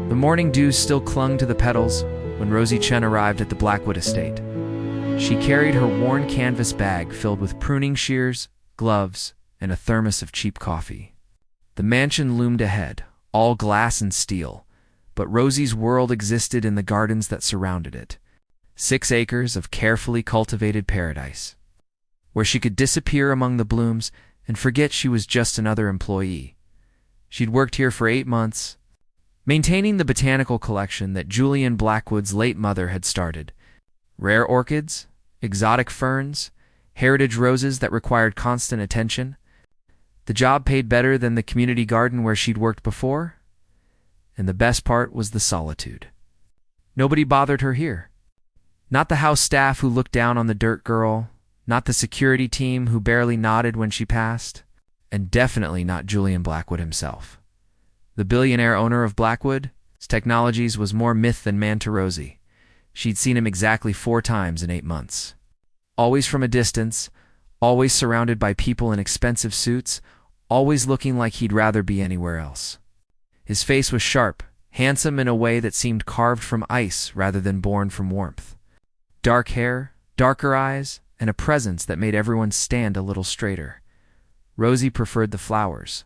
The morning dew still clung to the petals when Rosie Chen arrived at the Blackwood estate. She carried her worn canvas bag filled with pruning shears, gloves, and a thermos of cheap coffee. The mansion loomed ahead, all glass and steel, but Rosie's world existed in the gardens that surrounded it. 6 acres of carefully cultivated paradise, where she could disappear among the blooms and forget she was just another employee. She'd worked here for 8 months, maintaining the botanical collection that Julian Blackwood's late mother had started. Rare orchids, exotic ferns, heritage roses that required constant attention. The job paid better than the community garden where she'd worked before, and the best part was the solitude. Nobody bothered her here. Not the house staff who looked down on the dirt girl, not the security team who barely nodded when she passed, and definitely not Julian Blackwood himself. The billionaire owner of Blackwood's Technologies was more myth than man to Rosie. She'd seen him exactly 4 times in 8 months. Always from a distance, always surrounded by people in expensive suits, always looking like he'd rather be anywhere else. His face was sharp, handsome in a way that seemed carved from ice rather than born from warmth. Dark hair, darker eyes, and a presence that made everyone stand a little straighter. Rosie preferred the flowers.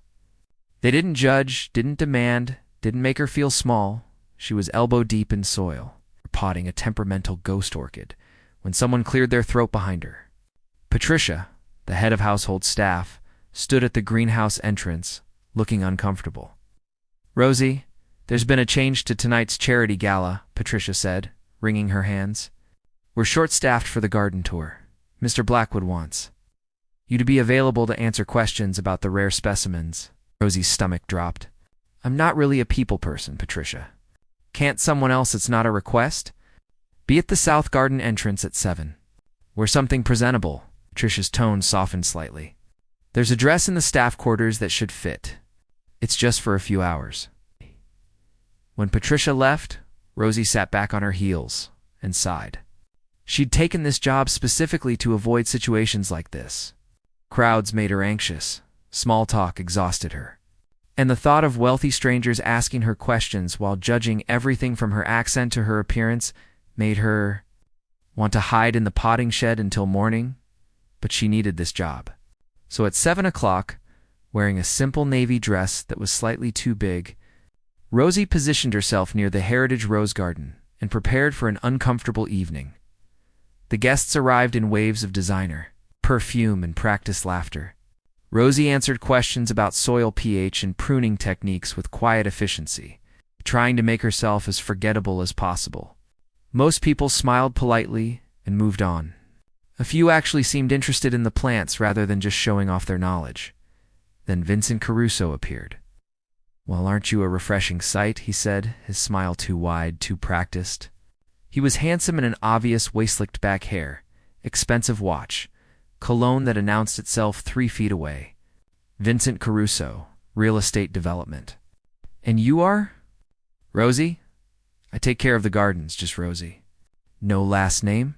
They didn't judge, didn't demand, didn't make her feel small. She was elbow-deep in soil, potting a temperamental ghost orchid, when someone cleared their throat behind her. Patricia, the head of household staff, stood at the greenhouse entrance, looking uncomfortable. "Rosie, there's been a change to tonight's charity gala," Patricia said, wringing her hands. "We're short-staffed for the garden tour. Mr. Blackwood wants you to be available to answer questions about the rare specimens." Rosie's stomach dropped. "I'm not really a people person, Patricia. Can't someone else it's not a request? Be at the South Garden entrance at 7. We're something presentable." Patricia's tone softened slightly. "There's a dress in the staff quarters that should fit. It's just for a few hours." When Patricia left, Rosie sat back on her heels and sighed. She'd taken this job specifically to avoid situations like this. Crowds made her anxious. Small talk exhausted her. And the thought of wealthy strangers asking her questions while judging everything from her accent to her appearance made her want to hide in the potting shed until morning. But she needed this job. So at 7 o'clock, wearing a simple navy dress that was slightly too big, Rosie positioned herself near the Heritage Rose Garden and prepared for an uncomfortable evening. The guests arrived in waves of designer, perfume, and practiced laughter. Rosie answered questions about soil pH and pruning techniques with quiet efficiency, trying to make herself as forgettable as possible. Most people smiled politely and moved on. A few actually seemed interested in the plants rather than just showing off their knowledge. Then Vincent Caruso appeared. "Well, aren't you a refreshing sight?" he said, his smile too wide, too practiced. He was handsome in an obvious waist-slicked back hair, expensive watch, cologne that announced itself 3 feet away. Vincent Caruso, real estate development. "And you are?" "Rosie? I take care of the gardens, just Rosie." "No last name?"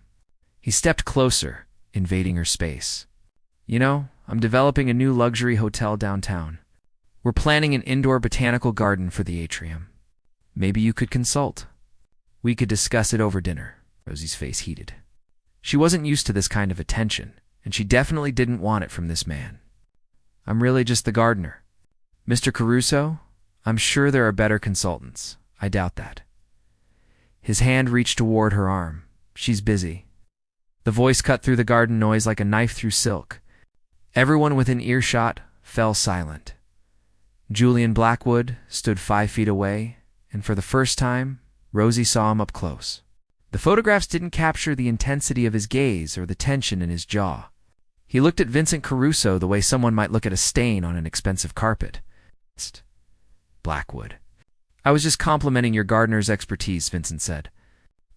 He stepped closer, invading her space. "You know, I'm developing a new luxury hotel downtown. We're planning an indoor botanical garden for the atrium. Maybe you could consult. We could discuss it over dinner." Rosie's face heated. She wasn't used to this kind of attention, and she definitely didn't want it from this man. "I'm really just the gardener. Mr. Caruso, I'm sure there are better consultants. I doubt that." His hand reached toward her arm. "She's busy." The voice cut through the garden noise like a knife through silk. Everyone within earshot fell silent. Julian Blackwood stood 5 feet away, and for the first time, Rosie saw him up close. The photographs didn't capture the intensity of his gaze or the tension in his jaw. He looked at Vincent Caruso the way someone might look at a stain on an expensive carpet. "Blackwood. I was just complimenting your gardener's expertise," Vincent said,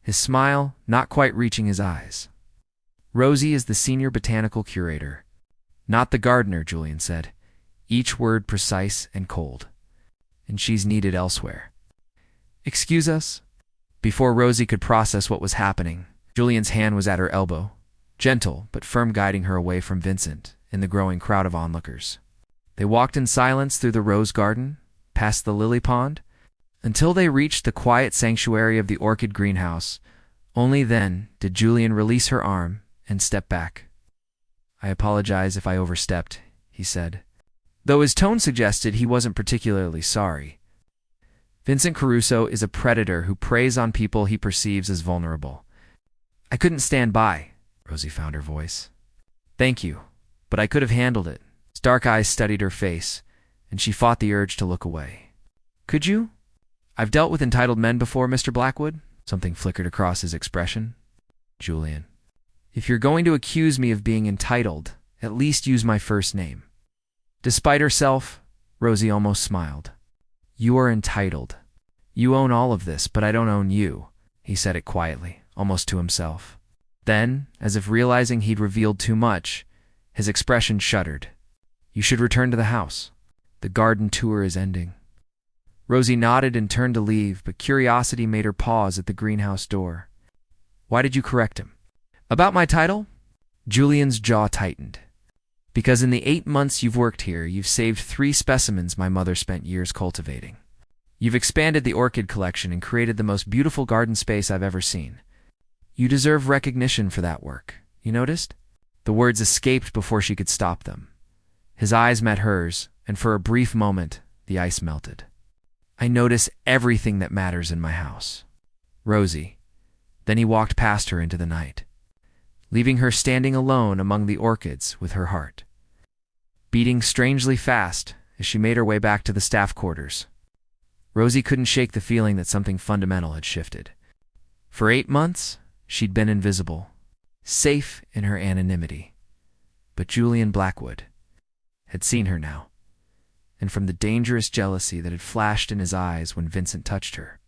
his smile not quite reaching his eyes. "Rosie is the senior botanical curator." "Not the gardener," Julian said, each word precise and cold. "And she's needed elsewhere." "Excuse us?" Before Rosie could process what was happening, Julian's hand was at her elbow, gentle but firm, guiding her away from Vincent and the growing crowd of onlookers. They walked in silence through the rose garden, past the lily pond, until they reached the quiet sanctuary of the orchid greenhouse. Only then did Julian release her arm and step back. "I apologize if I overstepped," he said, though his tone suggested he wasn't particularly sorry. Vincent Caruso is a predator who preys on people he perceives as vulnerable. "I couldn't stand by," Rosie found her voice. "Thank you, but I could have handled it." His dark eyes studied her face, and she fought the urge to look away. "Could you? I've dealt with entitled men before, Mr. Blackwood." Something flickered across his expression. "Julian, if you're going to accuse me of being entitled, at least use my first name." Despite herself, Rosie almost smiled. "You are entitled. You own all of this, but I don't own you," he said it quietly, almost to himself. Then, as if realizing he'd revealed too much, his expression shuddered. "You should return to the house. The garden tour is ending." Rosie nodded and turned to leave, but curiosity made her pause at the greenhouse door. "Why did you correct him?" "About my title?" Julian's jaw tightened. "Because in the 8 months you've worked here, you've saved 3 specimens my mother spent years cultivating. You've expanded the orchid collection and created the most beautiful garden space I've ever seen. You deserve recognition for that work. You noticed?" The words escaped before she could stop them. His eyes met hers, and for a brief moment, the ice melted. "I notice everything that matters in my house, Rosie." Then he walked past her into the night, leaving her standing alone among the orchids with her heart beating strangely fast as she made her way back to the staff quarters. Rosie couldn't shake the feeling that something fundamental had shifted. For 8 months, she'd been invisible, safe in her anonymity. But Julian Blackwood had seen her now, and from the dangerous jealousy that had flashed in his eyes when Vincent touched her,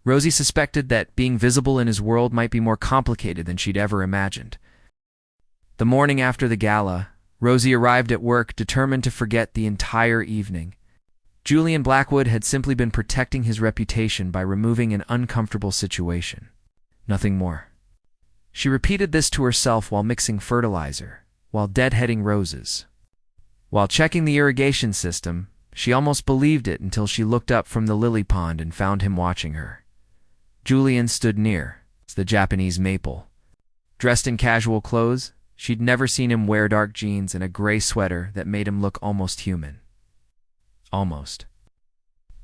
Rosie suspected that being visible in his world might be more complicated than she'd ever imagined. The morning after the gala, Rosie arrived at work determined to forget the entire evening. Julian Blackwood had simply been protecting his reputation by removing an uncomfortable situation. Nothing more. She repeated this to herself while mixing fertilizer, while deadheading roses. While checking the irrigation system, she almost believed it until she looked up from the lily pond and found him watching her. Julian stood near, the Japanese maple. Dressed in casual clothes, she'd never seen him wear dark jeans and a gray sweater that made him look almost human. Almost.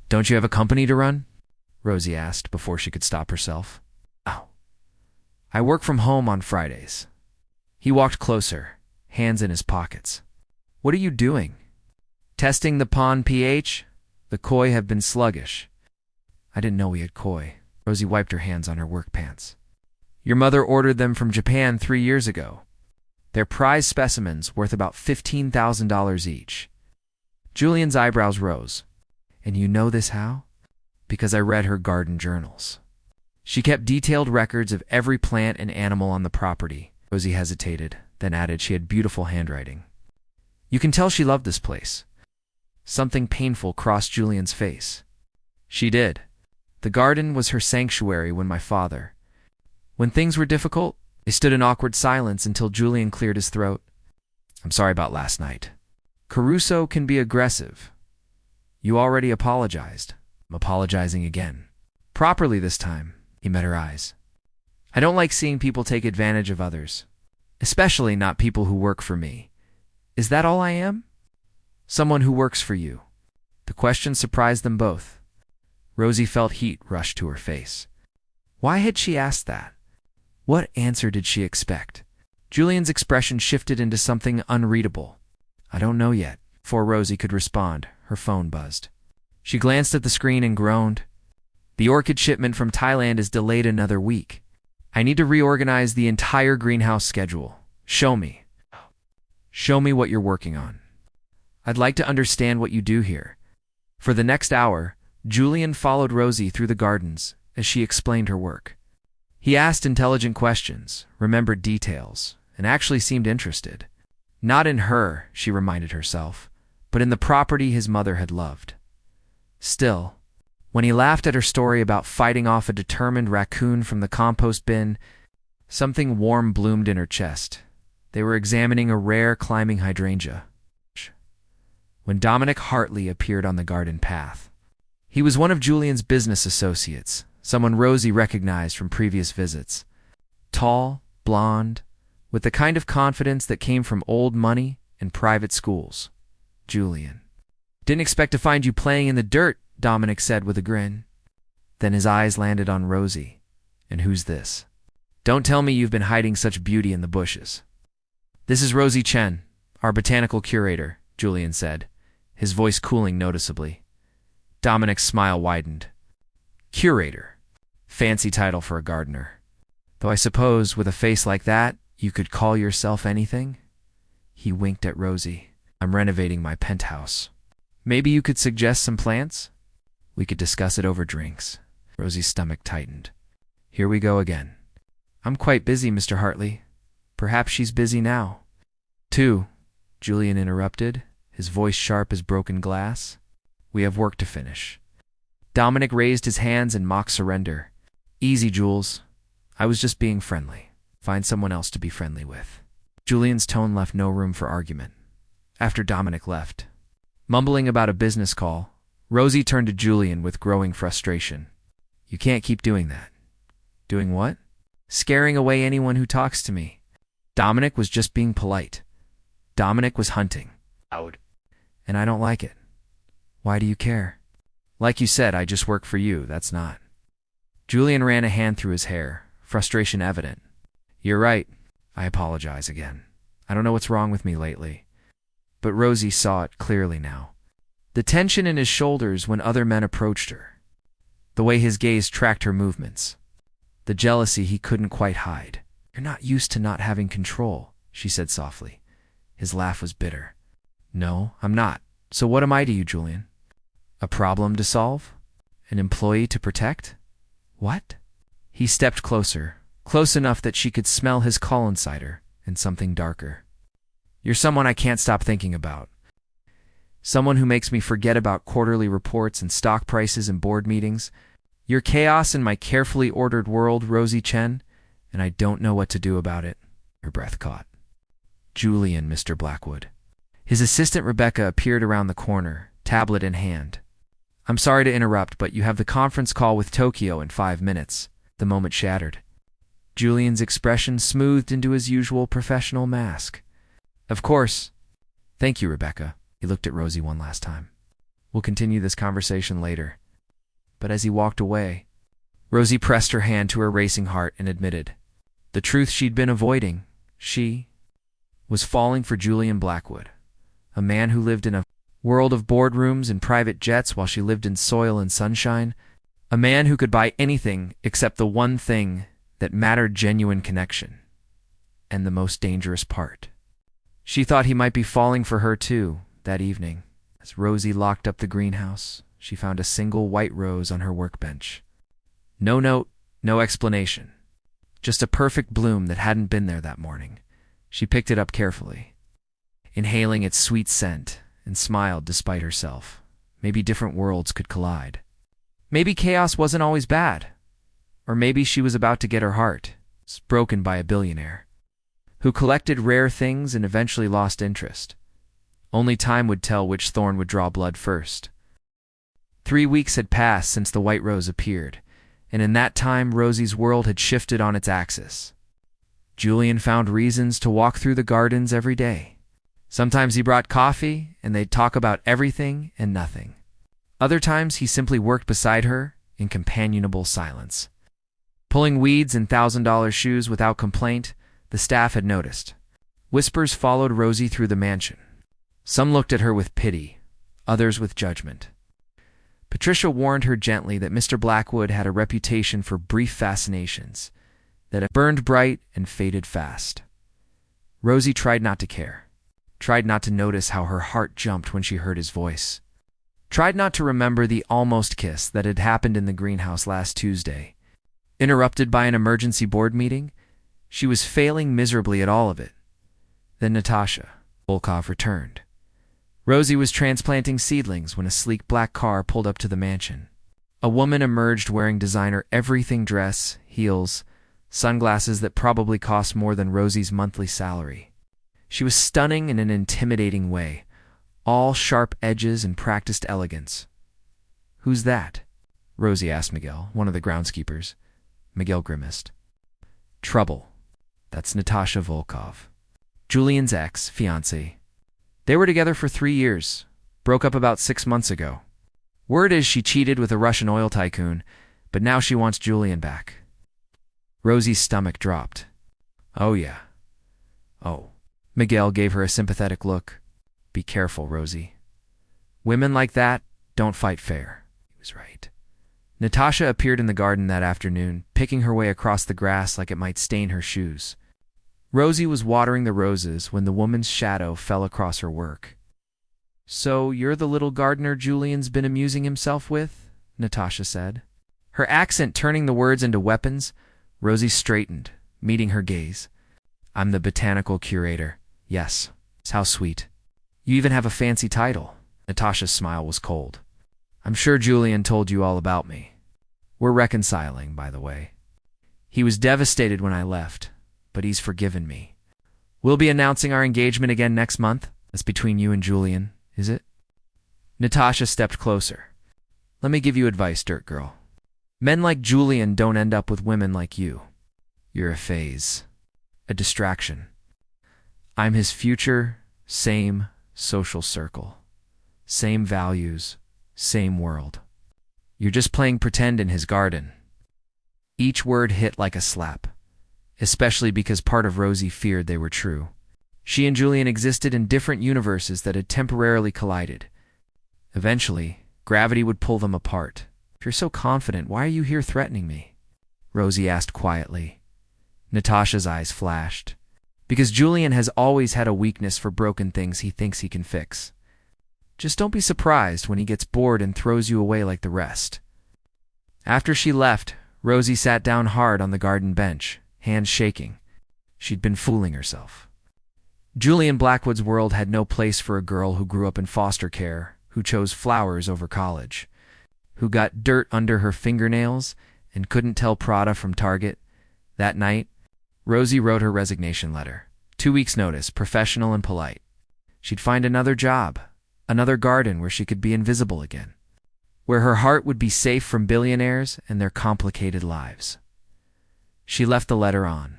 "Don't you have a company to run?" Rosie asked before she could stop herself. "Oh. I work from home on Fridays." He walked closer, hands in his pockets. "What are you doing?" "Testing the pond pH. The koi have been sluggish." "I didn't know we had koi." Rosie wiped her hands on her work pants. "Your mother ordered them from Japan 3 years ago. They're prize specimens worth about $15,000 each." Julian's eyebrows rose. "And you know this how?" "Because I read her garden journals." She kept detailed records of every plant and animal on the property. Rosie hesitated, then added she had beautiful handwriting. "You can tell she loved this place." Something painful crossed Julian's face. "She did. The garden was her sanctuary when my father—" When things were difficult, they stood in awkward silence until Julian cleared his throat. "I'm sorry about last night. Caruso can be aggressive. You already apologized. I'm apologizing again. Properly this time." He met her eyes. "I don't like seeing people take advantage of others, especially not people who work for me. Is that all I am?" "Someone who works for you." The question surprised them both. Rosie felt heat rush to her face. Why had she asked that? What answer did she expect? Julian's expression shifted into something unreadable. "I don't know yet." Before Rosie could respond, her phone buzzed. She glanced at the screen and groaned. "The orchid shipment from Thailand is delayed another week. I need to reorganize the entire greenhouse schedule. Show me. Show me what you're working on. I'd like to understand what you do here." For the next hour, Julian followed Rosie through the gardens as she explained her work. He asked intelligent questions, remembered details, and actually seemed interested. Not in her, she reminded herself, but in the property his mother had loved. Still, when he laughed at her story about fighting off a determined raccoon from the compost bin, something warm bloomed in her chest. They were examining a rare climbing hydrangea when Dominic Hartley appeared on the garden path. He was one of Julian's business associates, someone Rosie recognized from previous visits. Tall, blonde, with the kind of confidence that came from old money and private schools. Julian. "Didn't expect to find you playing in the dirt," Dominic said with a grin. Then his eyes landed on Rosie. "And who's this? Don't tell me you've been hiding such beauty in the bushes." "This is Rosie Chen, our botanical curator," Julian said, his voice cooling noticeably. Dominic's smile widened. "Curator. Fancy title for a gardener. Though I suppose with a face like that, you could call yourself anything?" He winked at Rosie. "I'm renovating my penthouse. Maybe you could suggest some plants? We could discuss it over drinks." Rosie's stomach tightened. Here we go again. "I'm quite busy, Mr. Hartley. Perhaps she's busy now." "Too," Julian interrupted, his voice sharp as broken glass. "We have work to finish." Dominic raised his hands in mock surrender. "Easy, Jules. I was just being friendly. Find someone else to be friendly with." Julian's tone left no room for argument. After Dominic left, mumbling about a business call, Rosie turned to Julian with growing frustration. "You can't keep doing that." "Doing what?" "Scaring away anyone who talks to me." Dominic was just being polite. Dominic was hunting. Out. "And I don't like it." "Why do you care?" "Like you said, I just work for you, that's not." Julian ran a hand through his hair, frustration evident. "You're right. I apologize again. I don't know what's wrong with me lately." But Rosie saw it clearly now. The tension in his shoulders when other men approached her. The way his gaze tracked her movements. The jealousy he couldn't quite hide. "You're not used to not having control," she said softly. His laugh was bitter. "No, I'm not. So what am I to you, Julian? A problem to solve? An employee to protect? What?" He stepped closer, close enough that she could smell his Colin cider and something darker. "You're someone I can't stop thinking about. Someone who makes me forget about quarterly reports and stock prices and board meetings. You're chaos in my carefully ordered world, Rosie Chen, and I don't know what to do about it." Her breath caught. "Julian, Mr. Blackwood." His assistant Rebecca appeared around the corner, tablet in hand. "I'm sorry to interrupt, but you have the conference call with Tokyo in 5 minutes." The moment shattered. Julian's expression smoothed into his usual professional mask. "Of course. Thank you, Rebecca." He looked at Rosie one last time. "We'll continue this conversation later." But as he walked away, Rosie pressed her hand to her racing heart and admitted the truth she'd been avoiding. She was falling for Julian Blackwood, a man who lived in a world of boardrooms and private jets while she lived in soil and sunshine, a man who could buy anything except the one thing that mattered: genuine connection. And the most dangerous part. She thought he might be falling for her too, that evening. As Rosie locked up the greenhouse, she found a single white rose on her workbench. No note, no explanation. Just a perfect bloom that hadn't been there that morning. She picked it up carefully, inhaling its sweet scent, and smiled despite herself. Maybe different worlds could collide. Maybe chaos wasn't always bad. Or maybe she was about to get her heart broken by a billionaire who collected rare things and eventually lost interest. Only time would tell which thorn would draw blood first. 3 weeks had passed since the white rose appeared, and in that time Rosie's world had shifted on its axis. Julian found reasons to walk through the gardens every day. Sometimes he brought coffee, and they'd talk about everything and nothing. Other times he simply worked beside her in companionable silence. Pulling weeds in $1,000 shoes without complaint, the staff had noticed. Whispers followed Rosie through the mansion. Some looked at her with pity, others with judgment. Patricia warned her gently that Mr. Blackwood had a reputation for brief fascinations, that it burned bright and faded fast. Rosie tried not to care, tried not to notice how her heart jumped when she heard his voice, tried not to remember the almost kiss that had happened in the greenhouse last Tuesday. Interrupted by an emergency board meeting, she was failing miserably at all of it. Then Natasha Volkov returned. Rosie was transplanting seedlings when a sleek black car pulled up to the mansion. A woman emerged wearing designer everything dress, heels, sunglasses that probably cost more than Rosie's monthly salary. She was stunning in an intimidating way, all sharp edges and practiced elegance. Who's that? Rosie asked Miguel, one of the groundskeepers. Miguel grimaced. Trouble. That's Natasha Volkov, Julian's ex-fiancée. They were together for 3 years, broke up about 6 months ago. Word is she cheated with a Russian oil tycoon, but now she wants Julian back. Rosie's stomach dropped. Oh yeah. Oh. Miguel gave her a sympathetic look. Be careful, Rosie. Women like that don't fight fair. He was right. Natasha appeared in the garden that afternoon, picking her way across the grass like it might stain her shoes. Rosie was watering the roses when the woman's shadow fell across her work. So you're the little gardener Julian's been amusing himself with? Natasha said. Her accent turning the words into weapons, Rosie straightened, meeting her gaze. I'm the botanical curator. Yes. How sweet. You even have a fancy title. Natasha's smile was cold. I'm sure Julian told you all about me. We're reconciling, by the way. He was devastated when I left, but he's forgiven me. We'll be announcing our engagement again next month. That's between you and Julian, is it? Natasha stepped closer. Let me give you advice, dirt girl. Men like Julian don't end up with women like you. You're a phase. A distraction. I'm his future, same social circle. Same values, same world. You're just playing pretend in his garden. Each word hit like a slap, especially because part of Rosie feared they were true. She and Julian existed in different universes that had temporarily collided. Eventually, gravity would pull them apart. If you're so confident, why are you here threatening me? Rosie asked quietly. Natasha's eyes flashed. Because Julian has always had a weakness for broken things he thinks he can fix. Just don't be surprised when he gets bored and throws you away like the rest. After she left, Rosie sat down hard on the garden bench, hands shaking. She'd been fooling herself. Julian Blackwood's world had no place for a girl who grew up in foster care, who chose flowers over college, who got dirt under her fingernails and couldn't tell Prada from Target. That night, Rosie wrote her resignation letter. 2 weeks' notice, professional and polite. She'd find another job, another garden where she could be invisible again, where her heart would be safe from billionaires and their complicated lives. She left the letter on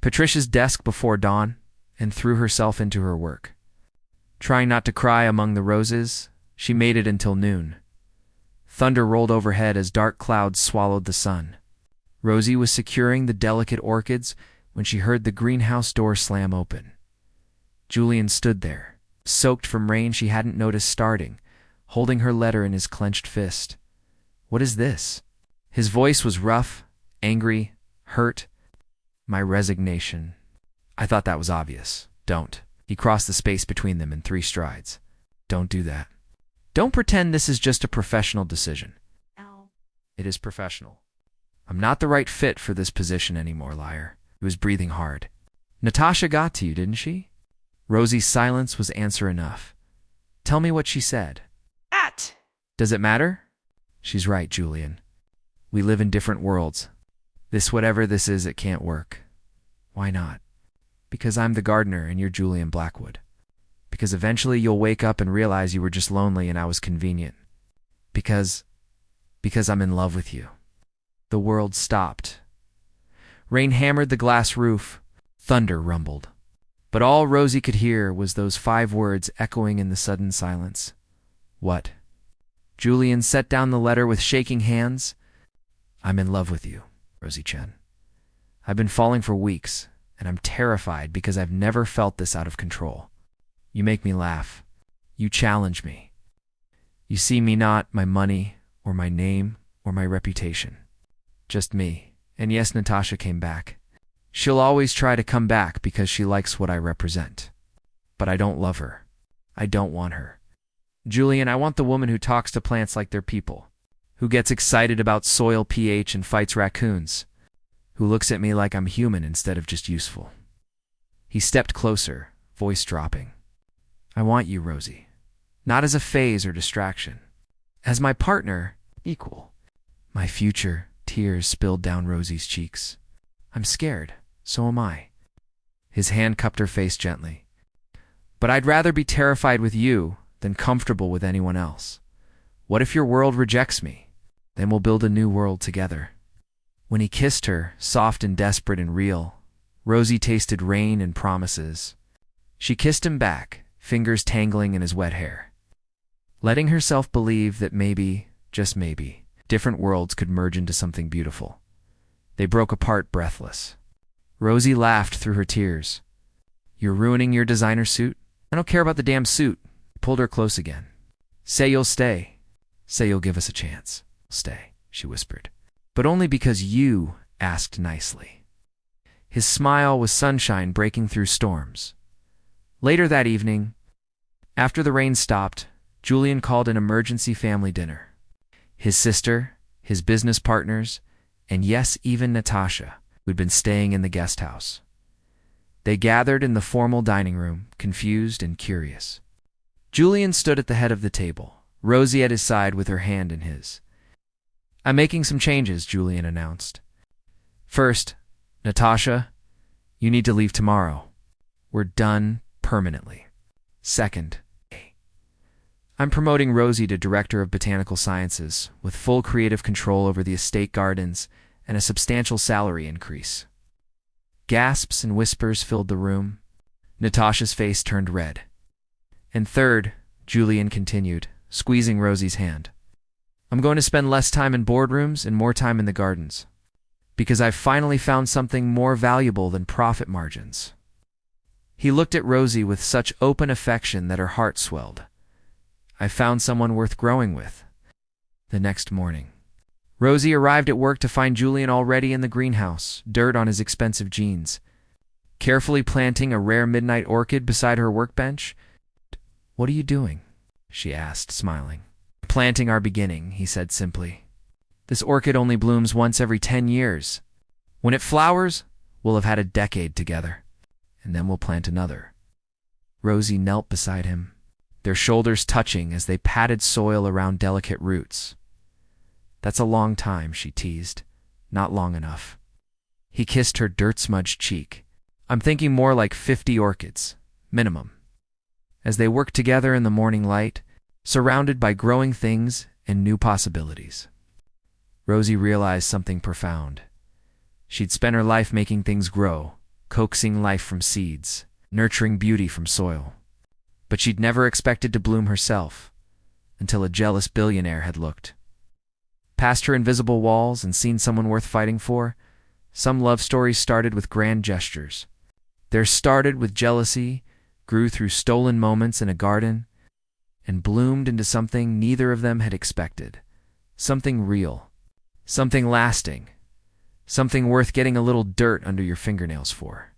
Patricia's desk before dawn and threw herself into her work. Trying not to cry among the roses, she made it until noon. Thunder rolled overhead as dark clouds swallowed the sun. Rosie was securing the delicate orchids when she heard the greenhouse door slam open. Julian stood there, soaked from rain she hadn't noticed starting, holding her letter in his clenched fist. What is this? His voice was rough, angry, hurt. My resignation. I thought that was obvious. Don't. He crossed the space between them in 3 strides. Don't do that. Don't pretend this is just a professional decision. Ow. It is professional. I'm not the right fit for this position anymore, liar. He was breathing hard. Natasha got to you, didn't she? Rosie's silence was answer enough. Tell me what she said. Does it matter? She's right, Julian. We live in different worlds. Whatever this is, it can't work. Why not? Because I'm the gardener and you're Julian Blackwood. Because eventually you'll wake up and realize you were just lonely and I was convenient. Because I'm in love with you. The world stopped. Rain hammered the glass roof. Thunder rumbled. But all Rosie could hear was those 5 words echoing in the sudden silence. What? Julian set down the letter with shaking hands. I'm in love with you, Rosie Chen. I've been falling for weeks, and I'm terrified because I've never felt this out of control. You make me laugh. You challenge me. You see me not my money or my name or my reputation. Just me. And yes, Natasha came back. She'll always try to come back because she likes what I represent. But I don't love her. I don't want her. Julian, I want the woman who talks to plants like they're people, who gets excited about soil pH and fights raccoons, who looks at me like I'm human instead of just useful. He stepped closer, voice dropping. I want you, Rosie. Not as a phase or distraction. As my partner, equal. My future, tears spilled down Rosie's cheeks. I'm scared. So am I. His hand cupped her face gently. But I'd rather be terrified with you than comfortable with anyone else. What if your world rejects me? Then we'll build a new world together." When he kissed her, soft and desperate and real, Rosie tasted rain and promises. She kissed him back, fingers tangling in his wet hair, letting herself believe that maybe, just maybe, different worlds could merge into something beautiful. They broke apart breathless. Rosie laughed through her tears. "You're ruining your designer suit?" "I don't care about the damn suit." He pulled her close again. "Say you'll stay. Say you'll give us a chance." "Stay," she whispered. "But only because you asked nicely." His smile was sunshine breaking through storms. Later that evening, after the rain stopped, Julian called an emergency family dinner. His sister, his business partners, and yes, even Natasha, who'd been staying in the guest house. They gathered in the formal dining room, confused and curious. Julian stood at the head of the table, Rosie at his side with her hand in his. "I'm making some changes," Julian announced. "First, Natasha, you need to leave tomorrow. We're done permanently. Second, I'm promoting Rosie to Director of Botanical Sciences, with full creative control over the estate gardens and a substantial salary increase." Gasps and whispers filled the room. Natasha's face turned red. "And third," Julian continued, squeezing Rosie's hand, "I'm going to spend less time in boardrooms and more time in the gardens. Because I've finally found something more valuable than profit margins." He looked at Rosie with such open affection that her heart swelled. "I found someone worth growing with." The next morning, Rosie arrived at work to find Julian already in the greenhouse, dirt on his expensive jeans, carefully planting a rare midnight orchid beside her workbench. "What are you doing?" she asked, smiling. "Planting our beginning," he said simply. "This orchid only blooms once every 10 years. When it flowers, we'll have had a decade together, and then we'll plant another." Rosie knelt beside him, their shoulders touching as they patted soil around delicate roots. "That's a long time," she teased. "Not long enough." He kissed her dirt-smudged cheek. "I'm thinking more like 50 orchids, minimum." As they worked together in the morning light, surrounded by growing things and new possibilities, Rosie realized something profound. She'd spent her life making things grow, coaxing life from seeds, nurturing beauty from soil. But she'd never expected to bloom herself, until a jealous billionaire had looked past her invisible walls and seen someone worth fighting for. Some love stories started with grand gestures. Theirs started with jealousy, grew through stolen moments in a garden, and bloomed into something neither of them had expected. Something real, something lasting, something worth getting a little dirt under your fingernails for.